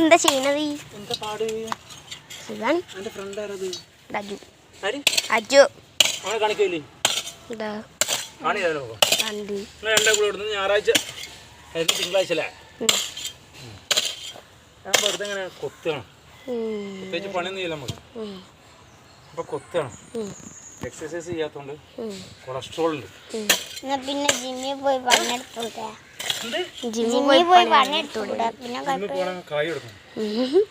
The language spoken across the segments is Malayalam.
എന്താ ചെയ്യണത്? എന്താ പാട്? സുഖാണ്. എൻ്റെ ഫ്രണ്ട് ആരത്? അജു. ആര്? അജു. അവനെ കാണിക്കില്ലേ? എന്താ കാണില്ലോ? കണ്ട്. രണ്ടാം കൂടെ ഇവിടുന്ന് ഞായറാഴ്ച തിങ്കളാഴ്ച അല്ലേ? ഞാൻ വെറുതെ ഇങ്ങനെ കൊത്തണം. പ്രത്യേകിച്ച് പണിയൊന്നും ചെയ്യില്ല നമുക്ക്. അപ്പൊ കൊത്തണം. എക്സസൈസ് ചെയ്യാത്തോണ്ട് കൊളസ്ട്രോൾ ഉണ്ട്. പിന്നെ ജിമ്മിൽ പോയി പണിയെടുത്തൂടെ? പിന്നെ കായ് എടുക്കണം.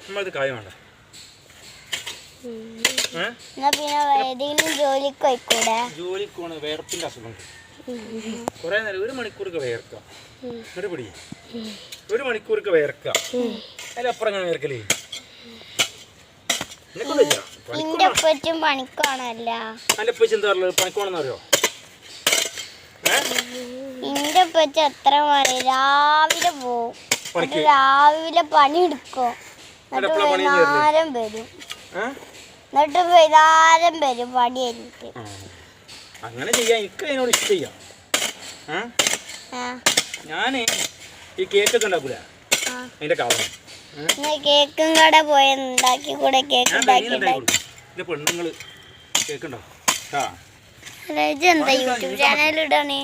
നമ്മളത് കായ് വേണ്ട. പിന്നെ ഏതെങ്കിലും ജോലിക്ക് പോയിക്കൂടെ? ജോലിക്ക് പോണ വേർപ്പിന്റെ അസുഖമുണ്ട്. കുറെ നേരം 1 മണിക്കൂറൊക്കെ വേർക്കാം. എന്നിട്ട് പിടി 1 മണിക്കൂറൊക്കെ വേർക്കാം. അതിലപ്പുറം അങ്ങനെ വേർക്കലേ? പണിക്കാണല്ല. അന്റെ ഉപ്പച്ചി എന്താ പറയുക? പണിക്കോണെന്ന് അറിയോ? എന്റെ ഉപ്പച്ചി എത്ര മണി രാവിലെ പോവും, രാവിലെ പണി എടുക്കും, എന്നിട്ട് വൈകുന്നേരം വരും പണി കഴിഞ്ഞിട്ട്. അങ്ങനെ ചെയ്യാൻ എനിക്ക് അതിനോട് ഇഷ്ടം. ഞാന് ഈ കേക്കൊക്കെ ഉണ്ടാക്കൂല, അതിന്റെ കാരണം കേക്കും കട പോയി ഉണ്ടാക്കി കൂടെ. കേക്ക് പെണ്ണുങ്ങള് കേക്ക് ഉണ്ടാവും. എന്താ യൂട്യൂബ് ചാനൽ ഇടാണ്?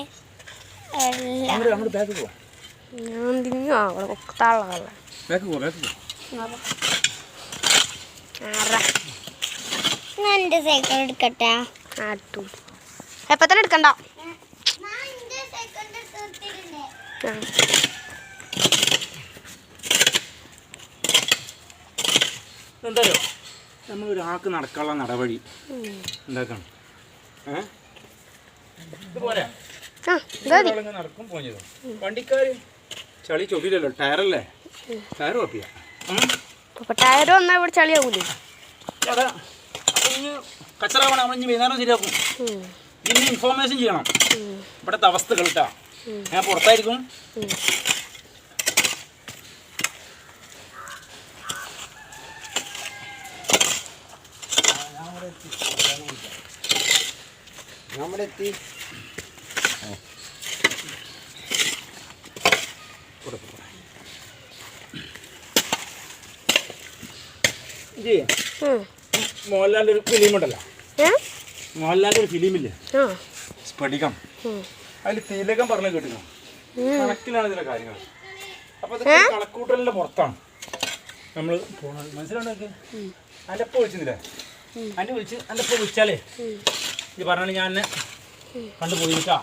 എന്റെ സൈക്കിൾ എടുക്കട്ടെ. എപ്പ തന്നെ എടുക്കണ്ട. എന്തായാലും നമ്മളൊരാൾക്ക് നടക്കാനുള്ള നടവഴി ഉണ്ടാക്കണം. ഇതുപോലെ നടക്കും പോഞ്ഞത്. വണ്ടിക്കാര് ചളി ചൊടിയില്ലല്ലോ, ടയറല്ലേ? ടയർ കപ്പിയാ. ടയർ വന്നാൽ ഇവിടെ ചളിയാവൂലേ? അതാ കച്ചറ വേണം. നമ്മൾ ഇനി വൈകുന്നേരം ശരിയാക്കും. ഇതിന് ഇൻഫോർമേഷൻ ചെയ്യണം ഇവിടുത്തെ അവസ്ഥകൾ കേട്ടാ. ഞാൻ പുറത്തായിരിക്കും. നമ്മളെത്തി. മോഹൻലാലിന്റെ ഒരു ഫിലിം ഉണ്ടല്ലോ, മോഹൻലാലിന്റെ ഒരു ഫിലിമില്ലേ സ്ഫടികം, അതിൽ തിലകം പറഞ്ഞ കേട്ടിരുന്നു. കണക്കിലാണ് ഇതിലെ കാര്യങ്ങൾ. അപ്പൊ ഇതൊക്കെ കണക്കൂട്ടലിന്റെ പുറത്താണ് നമ്മൾ പോണത്. മനസ്സിലാണ്ടൊക്കെ? അതിൻ്റെ ഒപ്പം വിളിച്ചിരുന്നില്ലേ? അതിൻ്റെ വിളിച്ച് അതിൻ്റെ ഒപ്പം വിളിച്ചാലേ ഇത് പറഞ്ഞാൽ ഞാൻ എന്നെ കണ്ടുപോയിട്ടാ.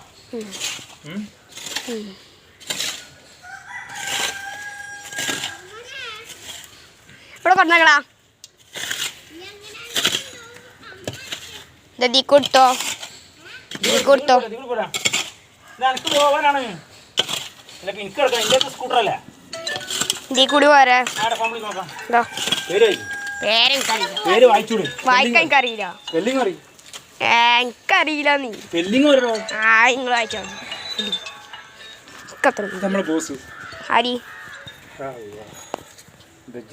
ഇവിടെ പറഞ്ഞാ കൊടുത്തോ കൊടുത്തോ. എനിക്ക് പോകാനാണ്. എനിക്ക് കിടക്കാം. എൻ്റെ സ്കൂട്ടറല്ലേ ഇതീ കൂടി പോരാ. പേര് വായിച്ചൂടെ? വായിക്കാൻ എനിക്കറിയില്ല. സ്പെല്ലിംഗ് അറിയും? എനിക്കറിയില്ല. നീ സ്പെല്ലിംഗ് പറയണോ? നിങ്ങൾ വായിച്ചോ. നമ്മളെ ബോസ് ഹരി ബെജ്ജ